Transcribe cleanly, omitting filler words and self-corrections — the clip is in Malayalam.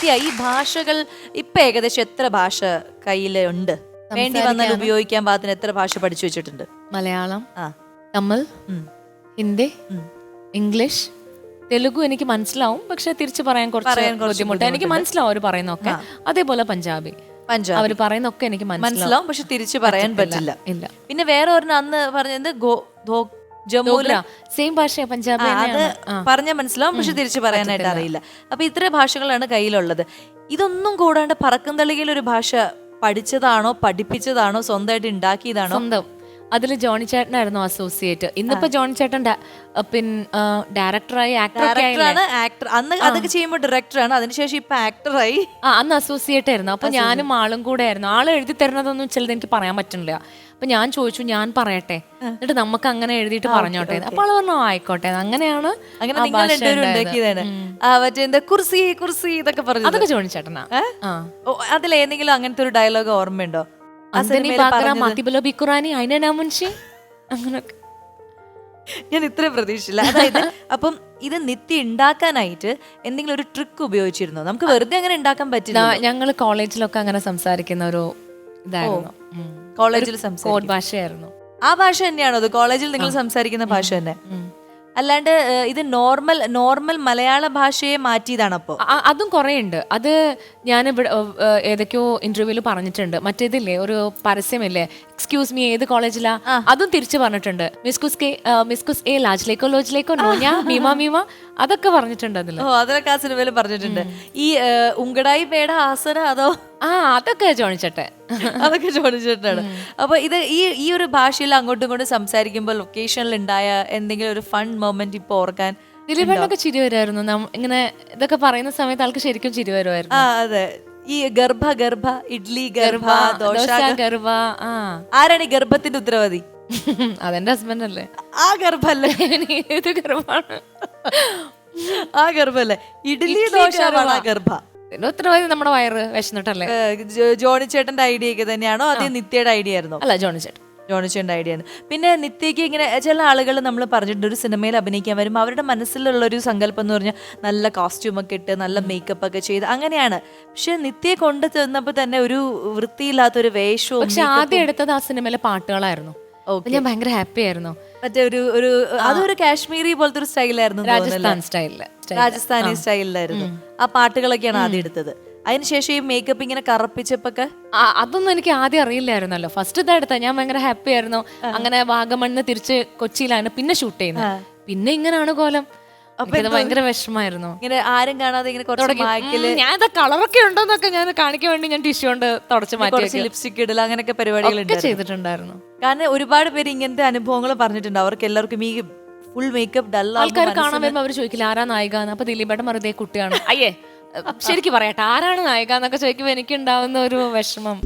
നിത്യ, ഈ ഭാഷകൾ ഇപ്പൊ ഏകദേശം എത്ര ഭാഷ കയ്യിലുണ്ട്? വേണ്ടി വന്നാൽ ഉപയോഗിക്കാൻ പാകത്തിന് എത്ര ഭാഷ പഠിച്ചു വെച്ചിട്ടുണ്ട്? മലയാളം, തമിഴ്, ഹിന്ദി, ഇംഗ്ലീഷ്, തെലുഗു എനിക്ക് മനസ്സിലാവും, പക്ഷെ തിരിച്ചു പറയാൻ കുറച്ച് ബുദ്ധിമുട്ട്. എനിക്ക് മനസ്സിലാവും അവർ പറയുന്നൊക്കെ. അതേപോലെ പഞ്ചാബി അവര് പറയുന്നൊക്കെ എനിക്ക് മനസ്സിലാവും, പക്ഷെ തിരിച്ചു പറയാൻ പറ്റില്ല. ഇല്ല. പിന്നെ വേറെ ഒരെണ്ണം അന്ന് പറഞ്ഞത് ജമ്മുല സെയിം ഭാഷ പഞ്ചാബി പറഞ്ഞ മനസ്സിലാവും, പക്ഷെ തിരിച്ചു പറയാനായിട്ട് അറിയില്ല. അപ്പൊ ഇത്ര ഭാഷകളാണ് കയ്യിലുള്ളത്. ഇതൊന്നും കൂടാണ്ട് പറക്കും തളികയിൽ ഒരു ഭാഷ പഠിച്ചതാണോ, പഠിപ്പിച്ചതാണോ, സ്വന്തമായിട്ട് ഉണ്ടാക്കിയതാണോ? സ്വന്തം. അതിൽ ജോണി ചേട്ടനായിരുന്നു അസോസിയേറ്റ്. ഇന്നിപ്പോ ജോണി ചേട്ടൻ ഡയറക്ടറായി, ആക്ടറാണ്. അന്ന് അതൊക്കെ ചെയ്യുമ്പോൾ ഡയറക്ടറാണ്, അതിനുശേഷം ഇപ്പൊ ആക്ടറായി. അന്ന് അസോസിയേറ്റ് ആയിരുന്നു. അപ്പൊ ഞാനും ആളും കൂടെ ആയിരുന്നു. ആള് എഴുതി തരുന്നതൊന്നും ചിലത് എനിക്ക് പറയാൻ പറ്റുന്നില്ല. അപ്പൊ ഞാൻ ചോദിച്ചു, ഞാൻ പറയട്ടെ, എന്നിട്ട് നമുക്ക് അങ്ങനെ എഴുതിയിട്ട് പറഞ്ഞോട്ടെ. അപ്പൊ ആള് പറഞ്ഞു ആയിക്കോട്ടെ. അങ്ങനെയാണ് കുർസി കുർസി ഇതൊക്കെ പറഞ്ഞു. അതൊക്കെ ജോണി ചേട്ടനാ. അതിലേതെങ്കിലും അങ്ങനത്തെ ഒരു ഡയലോഗ് ഓർമ്മയുണ്ടോ? ഞാൻ ഇത്ര പ്രതീക്ഷിച്ചില്ല. അതായത് അപ്പം ഇത് നിത്യ ഉണ്ടാക്കാനായിട്ട് എന്തെങ്കിലും ഒരു ട്രിക്ക് ഉപയോഗിച്ചിരുന്നോ? നമുക്ക് വെറുതെ അങ്ങനെ ഉണ്ടാക്കാൻ പറ്റില്ല. ഞങ്ങള് കോളേജിലൊക്കെ അങ്ങനെ സംസാരിക്കുന്ന ഒരു ഇതായിരുന്നു. കോളേജിൽ കോഡ് ഭാഷയായിരുന്നു. ആ ഭാഷ തന്നെയാണോ അത്? കോളേജിൽ നിങ്ങൾ സംസാരിക്കുന്ന ഭാഷ തന്നെ, അല്ലാണ്ട് ഇത് നോർമൽ മലയാള ഭാഷയെ മാറ്റിയതാണ്? അപ്പോ അതും കുറേ ഉണ്ട്. അത് ഞാൻ ഏതൊക്കെയോ ഇന്റർവ്യൂവിൽ പറഞ്ഞിട്ടുണ്ട്. മറ്റേതില്ലേ, ഒരു പരസ്യമില്ലേ, എക്സ്ക്യൂസ് മീ ഏത് കോളേജിലാ, അതും തിരിച്ചു പറഞ്ഞിട്ടുണ്ട്. മിസ്കുസ് എ ലാജിലേക്കോ ലോജിലേക്കോ നോഞ്ഞ മീമ മീമ, അതൊക്കെ പറഞ്ഞിട്ടുണ്ട് അതിൽ. അതൊക്കെ ആ സിനിമയിൽ പറഞ്ഞിട്ടുണ്ട്. ഈ ഉങ്കടായി പേട ആസന അതോ? അതൊക്കെ ജോണിച്ചേട്ടെ, അതൊക്കെ ജോണിച്ചേട്ടാണ്. അപ്പൊ ഇത് ഈ ഒരു ഭാഷയിൽ അങ്ങോട്ടും ഇങ്ങോട്ടും സംസാരിക്കുമ്പോൾ ലൊക്കേഷനിൽ ഉണ്ടായ എന്തെങ്കിലും ഒരു ഫൺ മൊമെന്റ് ഇപ്പൊ ഓർക്കാൻ? ദിലീപേട്ടനൊക്കെ ചിരി വരുമായിരുന്നു. ഇങ്ങനെ ഇതൊക്കെ പറയുന്ന സമയത്ത് ആൾക്ക് ശരിക്കും ചിരി വരുമായിരുന്നു. അതെ. ഈ ഗർഭ ഇഡ്ലി ഗർഭ ദോശ ഗർഭ, ആരാണ് ഈ ഗർഭത്തിന്റെ ഉത്തരവാദി? അതെന്റെ ഹസ്ബൻഡ് അല്ലേ. ആ ഗർഭല്ലേ? ഏത് ഗർഭാണ്? ആ ഗർഭല്ലേ? ഇഡ്ലി ദോശ ഗർഭ. ഉത്തരവാദി നമ്മുടെ വയറ് വിശന്നിട്ടല്ലേ. ജോണി ചേട്ടന്റെ ഐഡിയ ഒക്കെ തന്നെയാണോ? അത് നിത്യയുടെ ഐഡിയ ആയിരുന്നോ? അല്ല, ജോണി ചേട്ടന്റെ ഐഡിയ ആണ്. പിന്നെ നിത്യക്ക് ഇങ്ങനെ ചില ആളുകൾ നമ്മൾ പറഞ്ഞിട്ടുണ്ട്, ഒരു സിനിമയിൽ അഭിനയിക്കാൻ വരുമ്പോൾ അവരുടെ മനസ്സിലുള്ള ഒരു സങ്കല്പം എന്ന് പറഞ്ഞാൽ നല്ല കോസ്റ്റ്യൂം ഒക്കെ ഇട്ട് നല്ല മേക്കപ്പ് ഒക്കെ ചെയ്ത് അങ്ങനെയാണ്. പക്ഷെ നിത്യയെ കൊണ്ട് ചെന്നപ്പോ തന്നെ ഒരു വൃത്തിയില്ലാത്തൊരു വേഷവും. പക്ഷെ ആദ്യം എടുത്തത് ആ സിനിമയിലെ പാട്ടുകളായിരുന്നു. ഞാൻ ഭയങ്കര ഹാപ്പി ആയിരുന്നു. മറ്റേ അതൊരു കാശ്മീരി പോലത്തെ ഒരു സ്റ്റൈലായിരുന്നു, രാജസ്ഥാനി സ്റ്റൈലിലായിരുന്നു. ആ പാട്ടുകളൊക്കെയാണ് ആദ്യം എടുത്തത്. അതിനുശേഷം ഈ മേക്കപ്പ് ഇങ്ങനെ കറപ്പിച്ചപ്പൊക്കെ അതൊന്നും എനിക്ക് ആദ്യം അറിയില്ലായിരുന്നല്ലോ. ഫസ്റ്റ് ഇതെടുത്ത ഞാൻ ഭയങ്കര ഹാപ്പി ആയിരുന്നു. അങ്ങനെ വാഗമണ്ണ് തിരിച്ച് കൊച്ചിയിലാണ് പിന്നെ ഷൂട്ട് ചെയ്യുന്നത്. പിന്നെ ഇങ്ങനെയാണ് കോലം. ഭയങ്കര വിഷമായിരുന്നു. ഇങ്ങനെ ആരും കാണാതെ ഇങ്ങനെ ഞാൻ കളറൊക്കെ ഉണ്ടോന്നൊക്കെ ഞാൻ കാണിക്കാൻ വേണ്ടി ഞാൻ ടിഷ്യൂ കൊണ്ട് തുടച്ച് മാറ്റി ലിപ്സ്റ്റിക് ഇടൽ അങ്ങനെയൊക്കെ പരിപാടികളൊക്കെ ചെയ്തിട്ടുണ്ടായിരുന്നു. കാരണം ഒരുപാട് പേര് ഇങ്ങനത്തെ അനുഭവങ്ങൾ പറഞ്ഞിട്ടുണ്ട്. അവർക്ക് എല്ലാവർക്കും ഈ ഫുൾ മേക്കപ്പ് ഡൽ ആൾക്കാർ കാണാൻ വരുമ്പോൾ അവർ ചോദിക്കില്ല ആരാ നായിക. അപ്പൊ ദിലീപേട്ടൻ വെറുതെ കുട്ടിയാണ്. അയ്യേ ശരിക്കും പറയട്ടെ, ആരാണ് നായിക എന്നൊക്കെ ചോദിക്കുമ്പോൾ എനിക്ക് ഉണ്ടാവുന്ന ഒരു വിഷമം.